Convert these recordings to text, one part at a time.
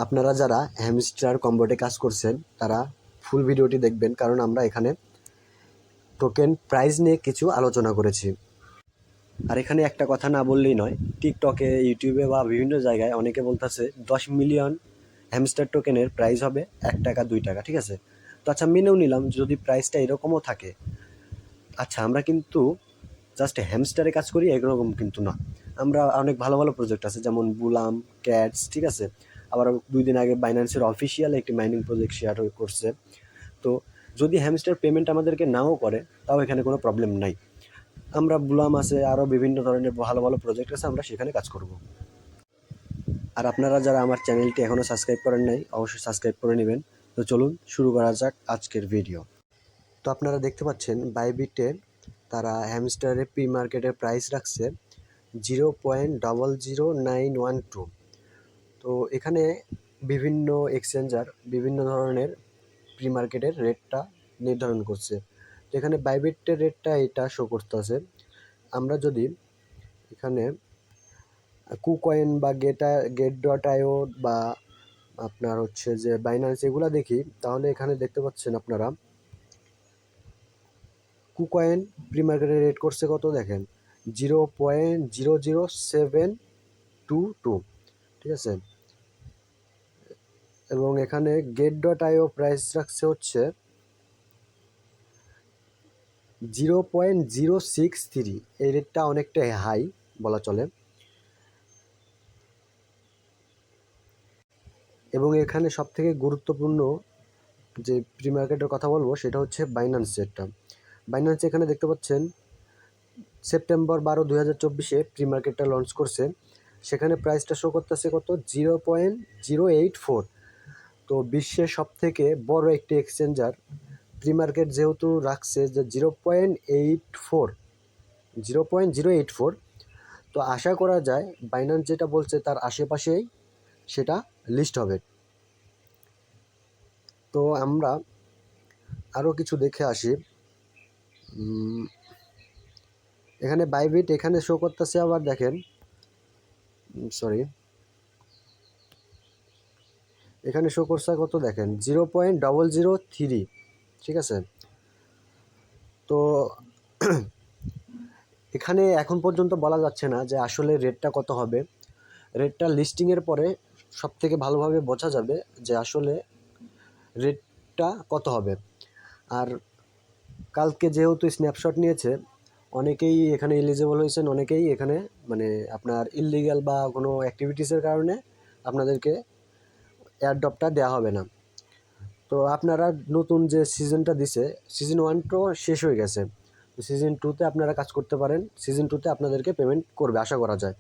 আপনারা যারা হ্যামস্টার কম্বোটে কাজ করছেন তারা ফুল ভিডিওটি দেখবেন, কারণ আমরা এখানে টোকেন প্রাইস নিয়ে কিছু আলোচনা করেছি। আর এখানে একটা কথা না বললেই নয়, টিকটকে, ইউটিউবে বা বিভিন্ন জায়গায় অনেকে বলতেছে 10 মিলিয়ন হ্যামস্টার টোকেনের প্রাইস হবে 1 টাকা 2 টাকা, ঠিক আছে? তো আচ্ছা, মেনেও নিলাম যদি প্রাইসটা এরকমও থাকে। আচ্ছা, আমরা কিন্তু জাস্ট হ্যামস্টারে কাজ করি এরকম কিন্তু না, আমরা অনেক ভালো ভালো প্রজেক্ট আছে, যেমন বুলাম, ক্যাটস, ঠিক আছে? আবার 2 দিন আগে বাইন্যান্সের অফিসিয়াল একটি মাইনিং প্রজেক্ট শেয়ার করছে। তো যদি হ্যামস্টার পেমেন্ট আমাদেরকে নাও করে তাও এখানে কোনো প্রবলেম নাই। আমরা বুলাম আছে, আরও বিভিন্ন ধরনের ভালো ভালো প্রজেক্ট আছে, আমরা সেখানে কাজ করব। আর আপনারা যারা আমার চ্যানেলটি এখনও সাবস্ক্রাইব করেন নাই অবশ্যই সাবস্ক্রাইব করে নেবেন। তো চলুন শুরু করা যাক আজকের ভিডিও। তো আপনারা দেখতে পাচ্ছেন বাইবিটে তারা হ্যামস্টারের প্রি মার্কেটের প্রাইস রাখছে 0.00912। তো এখানে বিভিন্ন এক্সচেঞ্জার বিভিন্ন ধরনের প্রি মার্কেটের রেটটা নির্ধারণ করছে। তো এখানে বাইবিটের রেটটা এটা শো করতেছে। আমরা যদি এখানে কুকয়েন বা গেট.io বা আপনার হচ্ছে যে বাইন্যান্স এগুলো দেখি, তাহলে এখানে দেখতে পাচ্ছেন আপনারা কুকয়েন প্রি মার্কেটে রেট করছে কত দেখেন, 0.00722, ঠিক আছে? এবং এখানে গেট.io প্রাইস রাখছে হচ্ছে 0.063। এই রেটটা অনেকটা হাই বলা চলে। এবং এখানে সবথেকে গুরুত্বপূর্ণ যে প্রি মার্কেটের কথা বলবো সেটা হচ্ছে বাইন্যান্স রেটটা। বাইন্যান্স এখানে দেখতে পাচ্ছেন সেপ্টেম্বর 12, 2024 প্রি মার্কেটটা লঞ্চ করছে। সেখানে প্রাইসটা শো করতেছে কত, 0.084। তো বিশ্বের সবথেকে বড় একটি এক্সচেঞ্জার প্রি মার্কেট যেহেতু রাখছে যে 0.084, তো আশা করা যায় বাইন্যান্স যেটা বলছে তার আশেপাশেই সেটা লিস্ট হবে। তো আমরা আরও কিছু দেখে আসি। এখানে বাইবিট এখানে শো করতেছে, আবার দেখেন, এখানে শো করছে কত দেখেন, 0.003, ঠিক আছে? তো এখানে এখন পর্যন্ত বলা যাচ্ছে না যে আসলে রেটটা কত হবে। রেটটা লিস্টিংয়ের পরে সব থেকে ভালোভাবে বোঝা যাবে যে আসলে রেটটা কত হবে। আর কালকে যেহেতু স্ন্যাপশট নিয়েছে, অনেকেই এখানে এলিজিবল হয়েছেন, অনেকেই এখানে মানে আপনার ইললিগ্যাল বা কোনো অ্যাক্টিভিটিসের কারণে আপনাদেরকে এয়ারড্রপটা দেওয়া হবে না। তো আপনারা নতুন যে সিজনটা দিছে, সিজন 1 তো শেষ হয়ে গেছে, তো সিজন 2তে আপনারা কাজ করতে পারেন। সিজন 2তে আপনাদেরকে পেমেন্ট করবে আশা করা যায়।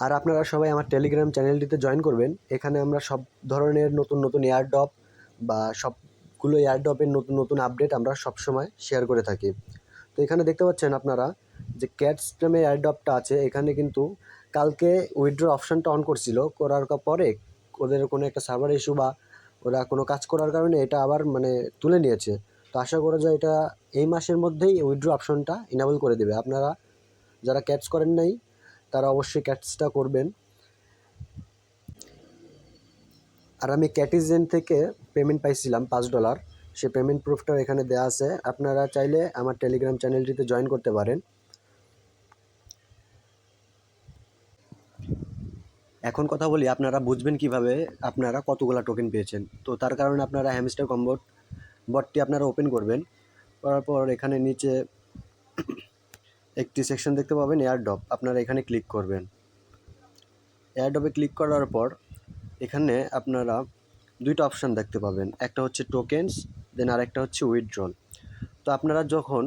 আর আপনারা সবাই আমার টেলিগ্রাম চ্যানেলটিতে জয়েন করবেন। এখানে আমরা সব ধরনের নতুন নতুন এয়ারড্রপ বা সবগুলো এয়ারড্রপের নতুন নতুন আপডেট আমরা সবসময় শেয়ার করে থাকি। তো এখানে দেখতে পাচ্ছেন আপনারা যে ক্যাটস নামে এয়ারড্রপটা আছে, এখানে কিন্তু কালকে উইথড্র অপশানটা অন করছিল, করার পরে ওদের কোনো একটা সার্ভার ইস্যু বা ওরা কোনো কাজ করার কারণে এটা আবার মানে তুলে নিয়েছে। তো আশা করা যায় এটা এই মাসের মধ্যেই উইথড্র অপশনটা ইনেবল করে দেবে। আপনারা যারা ক্যাটস করেন নাই তারা অবশ্যই ক্যাটসটা করবেন। আর আমি ক্যাটিজেন থেকে পেমেন্ট পাইছিলাম $5, সে পেমেন্ট প্রুফটাও এখানে দেওয়া আছে। আপনারা চাইলে আমার টেলিগ্রাম চ্যানেলটিতে জয়েন করতে পারেন। এখন কথা বলি, আপনারা বুঝবেন কিভাবে আপনারা কতগুলা টোকেন পেয়েছেন। তো তার কারণে আপনারা হ্যামস্টার কম্বোট বটটি আপনারা ওপেন করবেন। করার পর এখানে নিচে একটি সেকশন দেখতে পাবেন এয়ারড্রপ, আপনারা এখানে ক্লিক করবেন। এয়ারড্রপে ক্লিক করার পর এখানে আপনারা দুইটা অপশান দেখতে পাবেন, একটা হচ্ছে টোকেনস, দেন আরেকটা হচ্ছে উইথড্রল। তো আপনারা যখন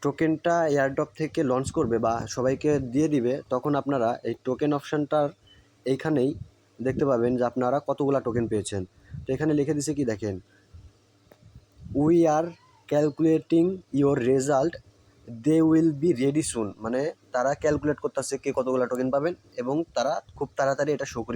টোকেনটা এয়ারড্রপ থেকে লঞ্চ করবে বা সবাইকে দিয়ে দিবে, তখন আপনারা এই টোকেন অপশানটার এইখানেই দেখতে পাবেন যে আপনারা কতগুলা টোকেন পেয়েছেন। তো এখানে লিখে দিছে কি দেখেন, we are calculating your result, they will be ready soon. মানে তারা ক্যালকুলেট করতেছে কে কতগুলা টোকেন পাবেন এবং তারা খুব তাড়াতাড়ি এটা শো করে